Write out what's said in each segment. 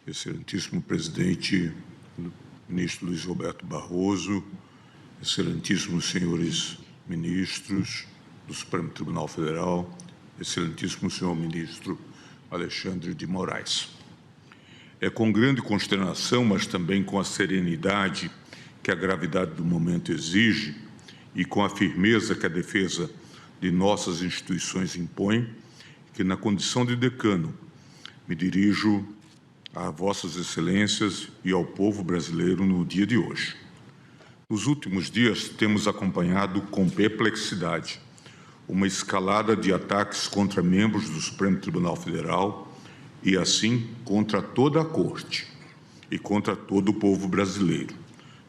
Excelentíssimo presidente, ministro Luiz Roberto Barroso, excelentíssimos senhores ministros do Supremo Tribunal Federal, excelentíssimo senhor ministro Alexandre de Moraes. É com grande consternação, mas também com a serenidade que a gravidade do momento exige e com a firmeza que a defesa de nossas instituições impõe, que na condição de decano me dirijo a vossas excelências e ao povo brasileiro no dia de hoje. Nos últimos dias temos acompanhado com perplexidade uma escalada de ataques contra membros do Supremo Tribunal Federal e, assim, contra toda a Corte e contra todo o povo brasileiro,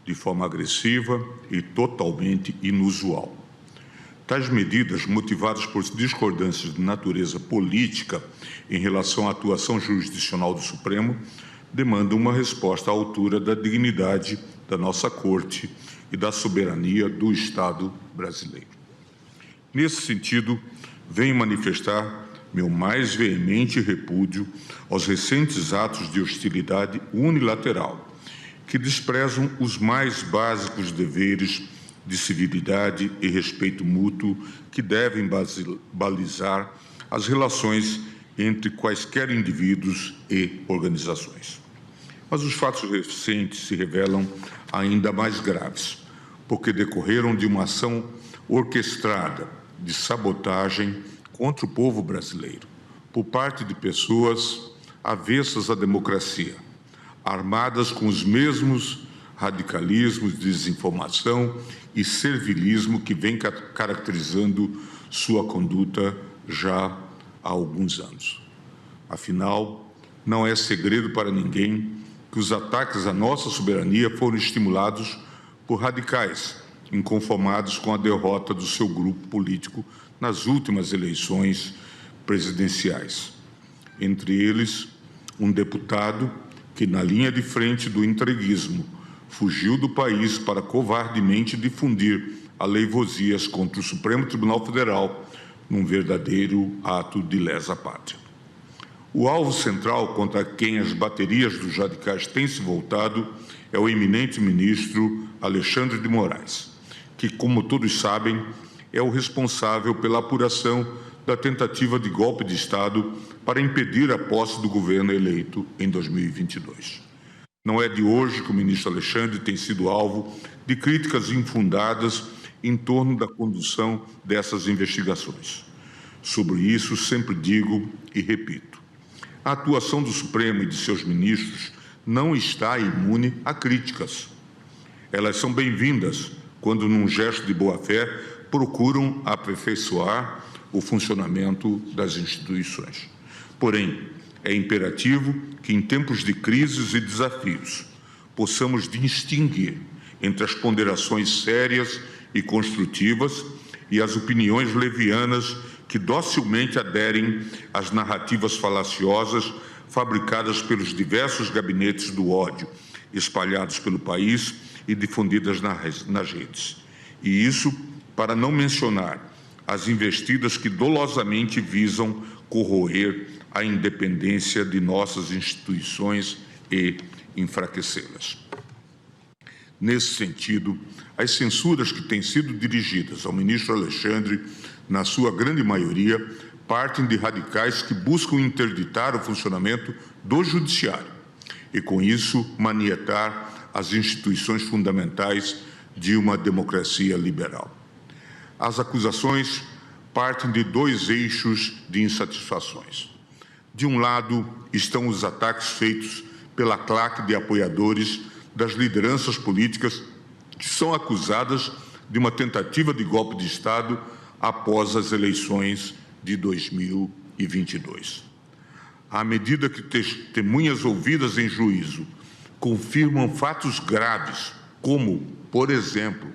de forma agressiva e totalmente inusual. Tais medidas, motivadas por discordâncias de natureza política em relação à atuação jurisdicional do Supremo, demandam uma resposta à altura da dignidade da nossa Corte e da soberania do Estado brasileiro. Nesse sentido, venho manifestar meu mais veemente repúdio aos recentes atos de hostilidade unilateral, que desprezam os mais básicos deveres de civilidade e respeito mútuo que devem balizar as relações entre quaisquer indivíduos e organizações. Mas os fatos recentes se revelam ainda mais graves, porque decorreram de uma ação orquestrada de sabotagem contra o povo brasileiro, por parte de pessoas avessas à democracia, armadas com os mesmos radicalismos, desinformação e servilismo que vem caracterizando sua conduta já há alguns anos. Afinal, não é segredo para ninguém que os ataques à nossa soberania foram estimulados por radicais, inconformados com a derrota do seu grupo político nas últimas eleições presidenciais. Entre eles, um deputado que, na linha de frente do entreguismo, fugiu do país para covardemente difundir aleivosias contra o Supremo Tribunal Federal num verdadeiro ato de lesa pátria. O alvo central contra quem as baterias dos radicais têm se voltado é o eminente ministro Alexandre de Moraes, que, como todos sabem, é o responsável pela apuração da tentativa de golpe de Estado para impedir a posse do governo eleito em 2022. Não é de hoje que o ministro Alexandre tem sido alvo de críticas infundadas em torno da condução dessas investigações. Sobre isso, sempre digo e repito: a atuação do Supremo e de seus ministros não está imune a críticas. Elas são bem-vindas quando, num gesto de boa-fé, procuram aperfeiçoar o funcionamento das instituições. Porém, é imperativo que, em tempos de crises e desafios, possamos distinguir entre as ponderações sérias e construtivas e as opiniões levianas que docilmente aderem às narrativas falaciosas fabricadas pelos diversos gabinetes do ódio, espalhados pelo país e difundidas nas redes. E isso para não mencionar as investidas que dolosamente visam corroer a independência de nossas instituições e enfraquecê-las. Nesse sentido, as censuras que têm sido dirigidas ao ministro Alexandre, na sua grande maioria, partem de radicais que buscam interditar o funcionamento do judiciário e, com isso, manietar as instituições fundamentais de uma democracia liberal. As acusações partem de dois eixos de insatisfações. De um lado, estão os ataques feitos pela claque de apoiadores das lideranças políticas que são acusadas de uma tentativa de golpe de Estado após as eleições de 2022. À medida que testemunhas ouvidas em juízo confirmam fatos graves, como, por exemplo,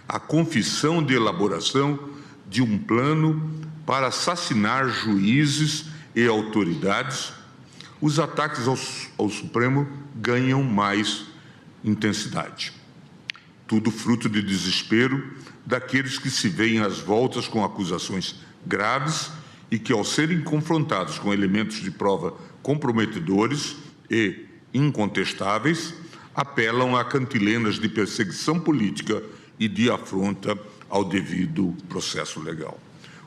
a confissão de elaboração de um plano para assassinar juízes e autoridades, os ataques ao Supremo ganham mais intensidade. Tudo fruto de desespero daqueles que se veem às voltas com acusações graves e que, ao serem confrontados com elementos de prova comprometedores e, incontestáveis, apelam a cantilenas de perseguição política e de afronta ao devido processo legal.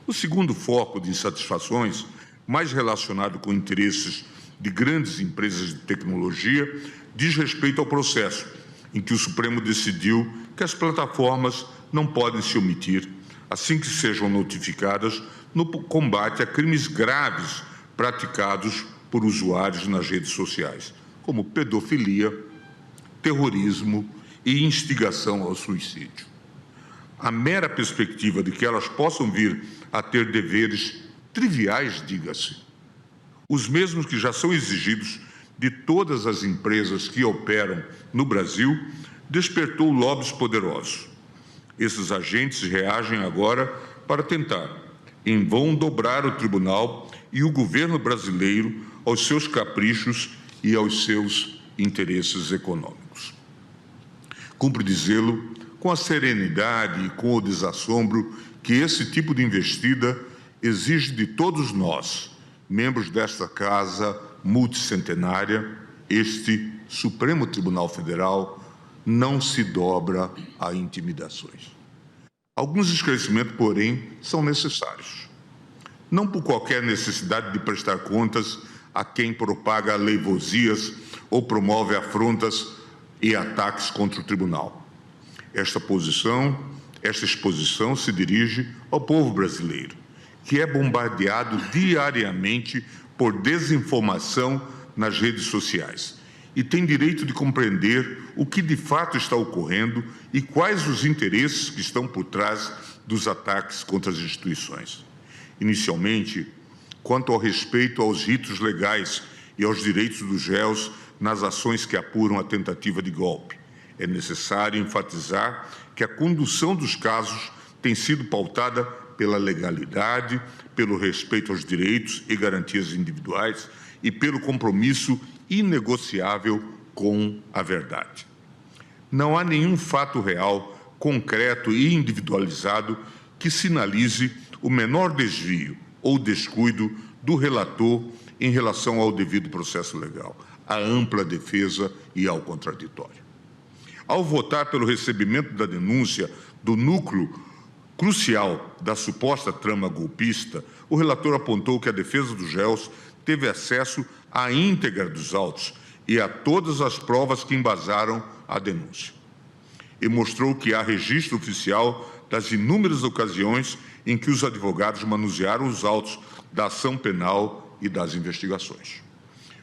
O segundo foco de insatisfações, mais relacionado com interesses de grandes empresas de tecnologia, diz respeito ao processo em que o Supremo decidiu que as plataformas não podem se omitir assim que sejam notificadas no combate a crimes graves praticados por usuários nas redes sociais, como pedofilia, terrorismo e instigação ao suicídio. A mera perspectiva de que elas possam vir a ter deveres triviais, diga-se, os mesmos que já são exigidos de todas as empresas que operam no Brasil, despertou lobbies poderosos. Esses agentes reagem agora para tentar, em vão, dobrar o tribunal e o governo brasileiro aos seus caprichos e aos seus interesses econômicos. Cumpre dizê-lo com a serenidade e com o desassombro que esse tipo de investida exige de todos nós, membros desta casa multicentenária. Este Supremo Tribunal Federal não se dobra a intimidações. Alguns esclarecimentos, porém, são necessários. Não por qualquer necessidade de prestar contas a quem propaga aleivosias ou promove afrontas e ataques contra o tribunal. Esta exposição se dirige ao povo brasileiro, que é bombardeado diariamente por desinformação nas redes sociais e tem direito de compreender o que de fato está ocorrendo e quais os interesses que estão por trás dos ataques contra as instituições. Inicialmente, quanto ao respeito aos ritos legais e aos direitos dos réus nas ações que apuram a tentativa de golpe, é necessário enfatizar que a condução dos casos tem sido pautada pela legalidade, pelo respeito aos direitos e garantias individuais e pelo compromisso inegociável com a verdade. Não há nenhum fato real, concreto e individualizado que sinalize o menor desvio ou descuido do relator em relação ao devido processo legal, à ampla defesa e ao contraditório. Ao votar pelo recebimento da denúncia do núcleo crucial da suposta trama golpista, o relator apontou que a defesa dos réus teve acesso à íntegra dos autos e a todas as provas que embasaram a denúncia. E mostrou que há registro oficial das inúmeras ocasiões em que os advogados manusearam os autos da ação penal e das investigações.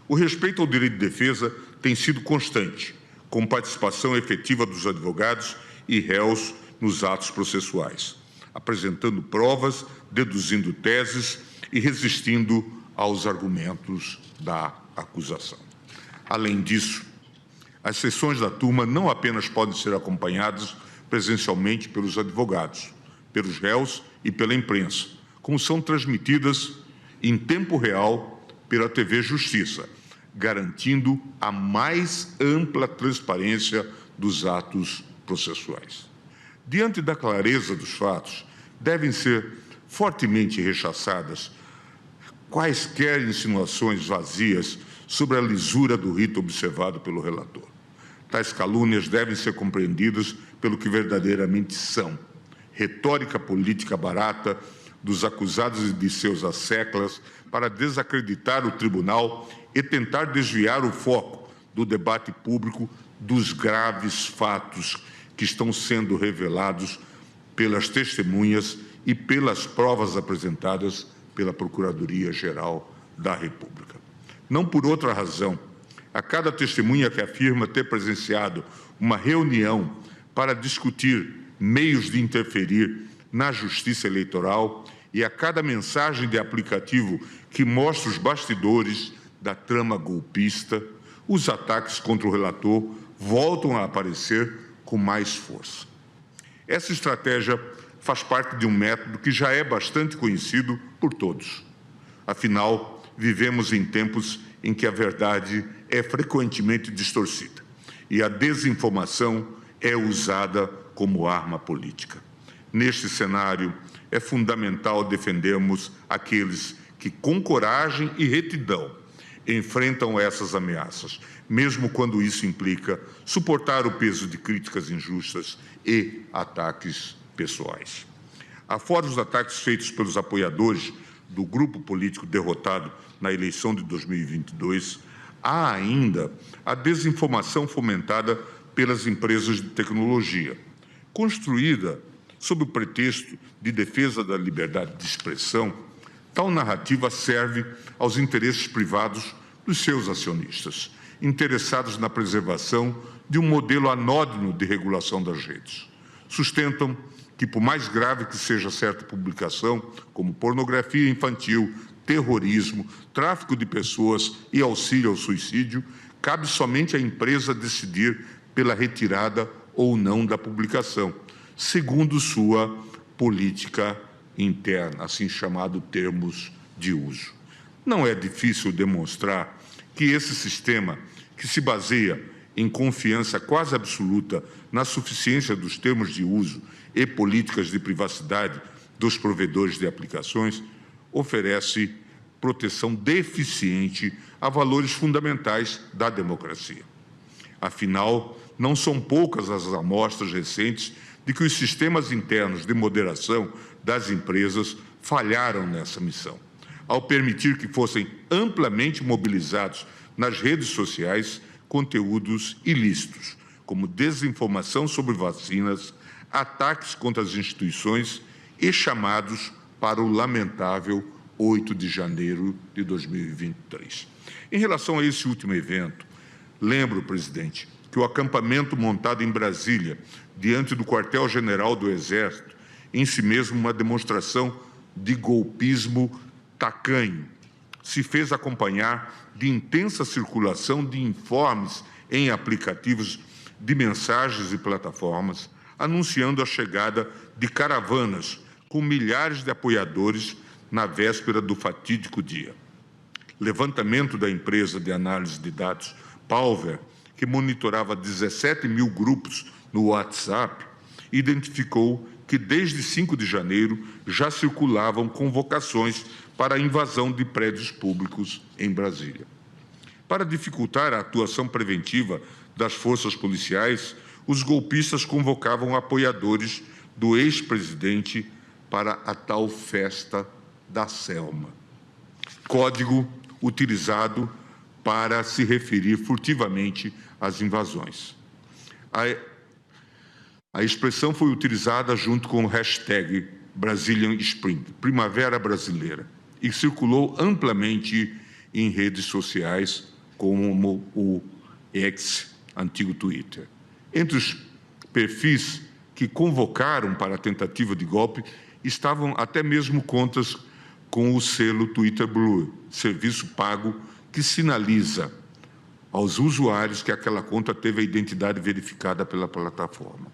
O respeito ao direito de defesa tem sido constante, com participação efetiva dos advogados e réus nos atos processuais, apresentando provas, deduzindo teses e resistindo aos argumentos da acusação. Além disso, as sessões da turma não apenas podem ser acompanhadas presencialmente pelos advogados, pelos réus e pela imprensa, como são transmitidas em tempo real pela TV Justiça, garantindo a mais ampla transparência dos atos processuais. Diante da clareza dos fatos, devem ser fortemente rechaçadas quaisquer insinuações vazias sobre a lisura do rito observado pelo relator. Tais calúnias devem ser compreendidas pelo que verdadeiramente são: retórica política barata dos acusados e de seus asseclas para desacreditar o tribunal e tentar desviar o foco do debate público dos graves fatos que estão sendo revelados pelas testemunhas e pelas provas apresentadas pela Procuradoria-Geral da República. Não por outra razão, a cada testemunha que afirma ter presenciado uma reunião para discutir meios de interferir na Justiça Eleitoral e a cada mensagem de aplicativo que mostra os bastidores da trama golpista, os ataques contra o relator voltam a aparecer com mais força. Essa estratégia faz parte de um método que já é bastante conhecido por todos. Afinal, vivemos em tempos em que a verdade é frequentemente distorcida e a desinformação é usada como arma política. Neste cenário, é fundamental defendermos aqueles que, com coragem e retidão, enfrentam essas ameaças, mesmo quando isso implica suportar o peso de críticas injustas e ataques pessoais. Afora os ataques feitos pelos apoiadores do grupo político derrotado na eleição de 2022, há ainda a desinformação fomentada pelas empresas de tecnologia, construída sob o pretexto de defesa da liberdade de expressão. Tal narrativa serve aos interesses privados dos seus acionistas, interessados na preservação de um modelo anódino de regulação das redes. Sustentam que, por mais grave que seja certa publicação, como pornografia infantil, terrorismo, tráfico de pessoas e auxílio ao suicídio, cabe somente à empresa decidir pela retirada ou não da publicação, segundo sua política interna, assim chamado termos de uso. Não é difícil demonstrar que esse sistema, que se baseia em confiança quase absoluta na suficiência dos termos de uso e políticas de privacidade dos provedores de aplicações, oferece proteção deficiente a valores fundamentais da democracia. Afinal, não são poucas as amostras recentes de que os sistemas internos de moderação das empresas falharam nessa missão, ao permitir que fossem amplamente mobilizados nas redes sociais conteúdos ilícitos, como desinformação sobre vacinas, ataques contra as instituições e chamados para o lamentável 8 de janeiro de 2023. Em relação a esse último evento, lembro, presidente, que o acampamento montado em Brasília, diante do quartel-general do Exército, em si mesmo uma demonstração de golpismo tacanho, se fez acompanhar de intensa circulação de informes em aplicativos de mensagens e plataformas, anunciando a chegada de caravanas com milhares de apoiadores na véspera do fatídico dia. Levantamento da empresa de análise de dados Palver, que monitorava 17 mil grupos no WhatsApp, identificou que desde 5 de janeiro já circulavam convocações para a invasão de prédios públicos em Brasília. Para dificultar a atuação preventiva das forças policiais, os golpistas convocavam apoiadores do ex-presidente para a tal festa da Selma, código utilizado para se referir furtivamente às invasões. A expressão foi utilizada junto com o hashtag Brazilian Spring, Primavera Brasileira, e circulou amplamente em redes sociais como o X, antigo Twitter. Entre os perfis que convocaram para a tentativa de golpe estavam até mesmo contas com o selo Twitter Blue, serviço pago que sinaliza aos usuários que aquela conta teve a identidade verificada pela plataforma.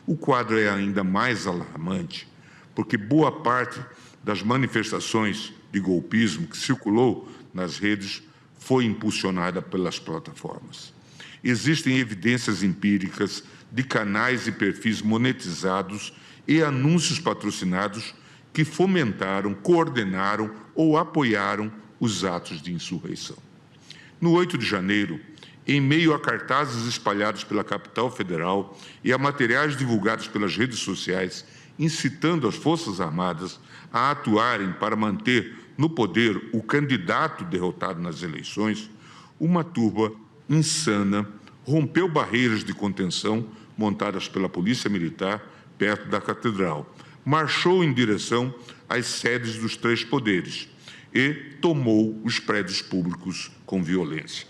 O quadro é ainda mais alarmante, porque boa parte das manifestações de golpismo que circulou nas redes foi impulsionada pelas plataformas. Existem evidências empíricas de canais e perfis monetizados e anúncios patrocinados que fomentaram, coordenaram ou apoiaram os atos de insurreição. No 8 de janeiro, em meio a cartazes espalhados pela capital federal e a materiais divulgados pelas redes sociais, incitando as Forças Armadas a atuarem para manter no poder o candidato derrotado nas eleições, uma turba insana rompeu barreiras de contenção montadas pela Polícia Militar perto da Catedral, marchou em direção às sedes dos três poderes e tomou os prédios públicos com violência.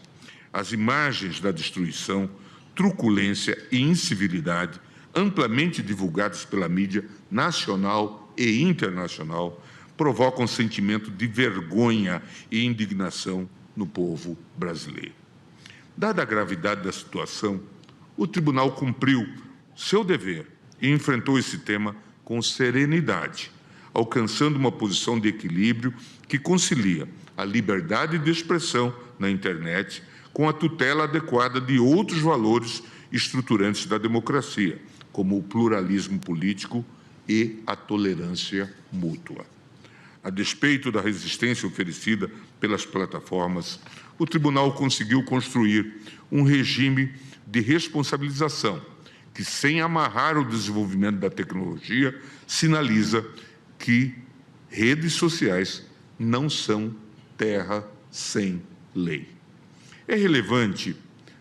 As imagens da destruição, truculência e incivilidade, amplamente divulgadas pela mídia nacional e internacional, provocam um sentimento de vergonha e indignação no povo brasileiro. Dada a gravidade da situação, o Tribunal cumpriu seu dever e enfrentou esse tema com serenidade, alcançando uma posição de equilíbrio que concilia a liberdade de expressão na internet com a tutela adequada de outros valores estruturantes da democracia, como o pluralismo político e a tolerância mútua. A despeito da resistência oferecida pelas plataformas, o Tribunal conseguiu construir um regime de responsabilização que, sem amarrar o desenvolvimento da tecnologia, sinaliza que redes sociais não são terra sem lei. É relevante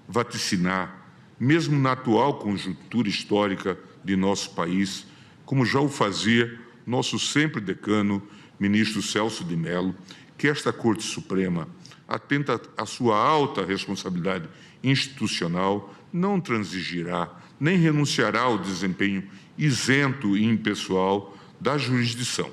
vaticinar, mesmo na atual conjuntura histórica de nosso país, como já o fazia nosso sempre decano, ministro Celso de Mello, que esta Corte Suprema, atenta à sua alta responsabilidade institucional, não transigirá nem renunciará ao desempenho isento e impessoal da jurisdição,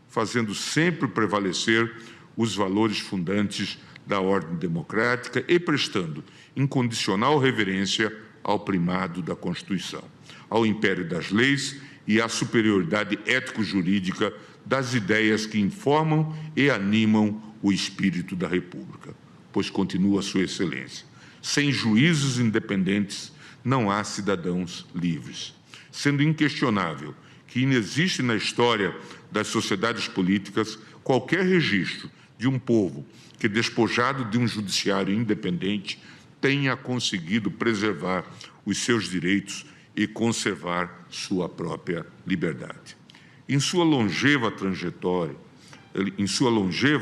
fazendo sempre prevalecer os valores fundantes da ordem democrática e prestando incondicional reverência ao primado da Constituição, ao império das leis e à superioridade ético-jurídica das ideias que informam e animam o espírito da República, pois continua Sua Excelência. Sem juízes independentes, não há cidadãos livres, sendo inquestionável que inexiste na história das sociedades políticas qualquer registro de um povo que, despojado de um judiciário independente, tenha conseguido preservar os seus direitos e conservar sua própria liberdade. Em sua longeva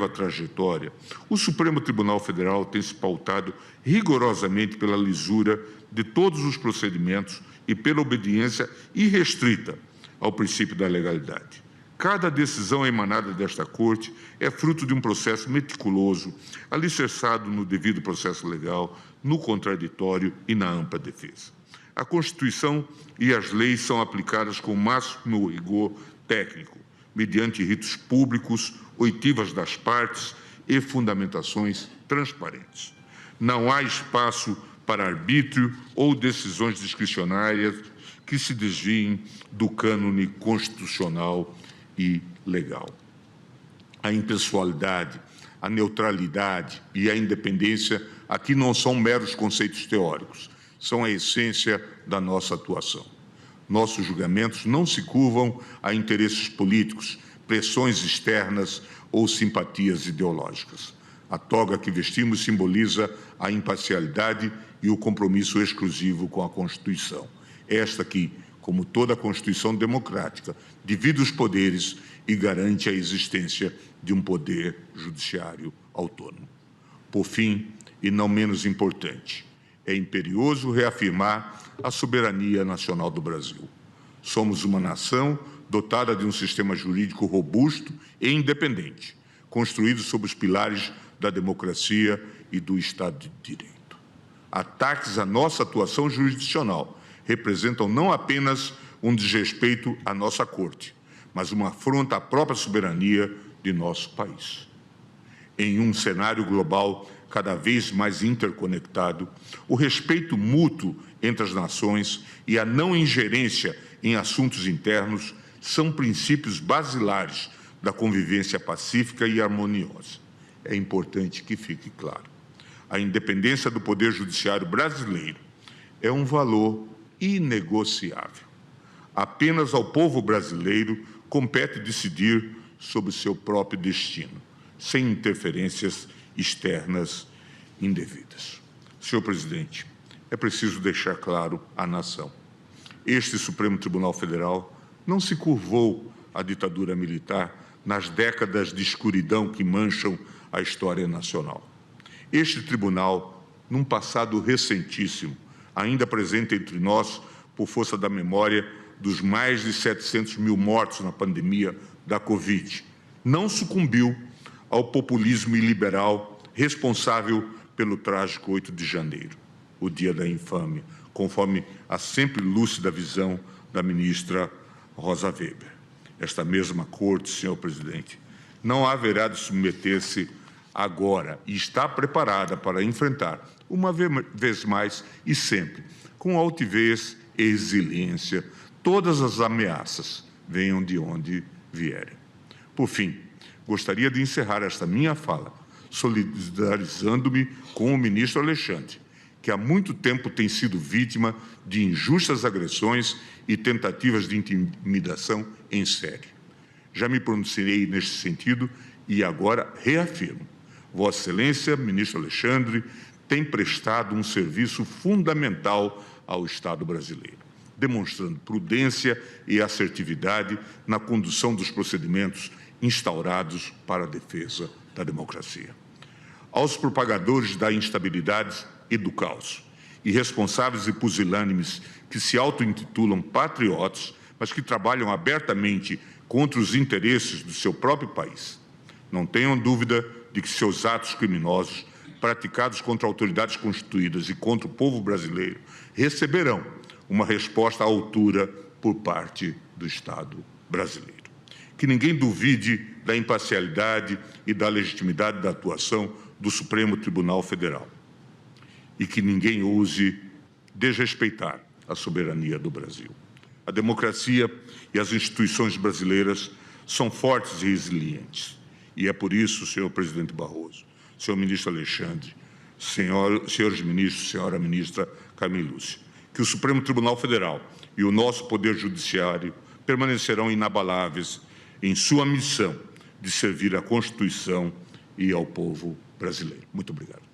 trajetória, o Supremo Tribunal Federal tem se pautado rigorosamente pela lisura de todos os procedimentos e pela obediência irrestrita ao princípio da legalidade. Cada decisão emanada desta Corte é fruto de um processo meticuloso, alicerçado no devido processo legal, no contraditório e na ampla defesa. A Constituição e as leis são aplicadas com o máximo rigor técnico, mediante ritos públicos, oitivas das partes e fundamentações transparentes. Não há espaço para arbítrio ou decisões discricionárias que se desviem do cânone constitucional e legal. A impessoalidade, a neutralidade e a independência aqui não são meros conceitos teóricos, são a essência da nossa atuação. Nossos julgamentos não se curvam a interesses políticos, pressões externas ou simpatias ideológicas. A toga que vestimos simboliza a imparcialidade e o compromisso exclusivo com a Constituição. Esta que, como toda a Constituição democrática, divide os poderes e garante a existência de um poder judiciário autônomo. Por fim, e não menos importante, é imperioso reafirmar a soberania nacional do Brasil. Somos uma nação dotada de um sistema jurídico robusto e independente, construído sobre os pilares da democracia e do Estado de Direito. Ataques à nossa atuação jurisdicional representam não apenas um desrespeito à nossa Corte, mas uma afronta à própria soberania de nosso país. Em um cenário global cada vez mais interconectado, o respeito mútuo entre as nações e a não ingerência em assuntos internos são princípios basilares da convivência pacífica e harmoniosa. É importante que fique claro. A independência do Poder Judiciário brasileiro é um valor inegociável. Apenas ao povo brasileiro compete decidir sobre o seu próprio destino, sem interferências externas indevidas. Senhor Presidente, é preciso deixar claro à nação. Este Supremo Tribunal Federal não se curvou à ditadura militar nas décadas de escuridão que mancham a história nacional. Este tribunal, num passado recentíssimo, ainda presente entre nós por força da memória dos mais de 700 mil mortos na pandemia da Covid, não sucumbiu ao populismo iliberal responsável pelo trágico 8 de janeiro, o dia da infâmia, conforme a sempre lúcida visão da ministra Rosa Weber. Esta mesma Corte, senhor presidente, não haverá de submeter-se agora e está preparada para enfrentar, uma vez mais e sempre, com altivez e resiliência, todas as ameaças, venham de onde vierem. Por fim, gostaria de encerrar esta minha fala solidarizando-me com o ministro Alexandre, que há muito tempo tem sido vítima de injustas agressões e tentativas de intimidação em série. Já me pronunciei neste sentido e agora reafirmo. Vossa Excelência, ministro Alexandre, tem prestado um serviço fundamental ao Estado brasileiro, demonstrando prudência e assertividade na condução dos procedimentos instaurados para a defesa da democracia. Aos propagadores da instabilidade e do caos, irresponsáveis e pusilânimes que se auto-intitulam patriotas, mas que trabalham abertamente contra os interesses do seu próprio país, não tenham dúvida de que seus atos criminosos, praticados contra autoridades constituídas e contra o povo brasileiro, receberão uma resposta à altura por parte do Estado brasileiro. Que ninguém duvide da imparcialidade e da legitimidade da atuação do Supremo Tribunal Federal e que ninguém ouse desrespeitar a soberania do Brasil. A democracia e as instituições brasileiras são fortes e resilientes. E é por isso, senhor presidente Barroso, senhor ministro Alexandre, senhores ministros, senhora ministra Carmen Lúcia, que o Supremo Tribunal Federal e o nosso Poder Judiciário permanecerão inabaláveis em sua missão de servir à Constituição e ao povo brasileiro. Muito obrigado.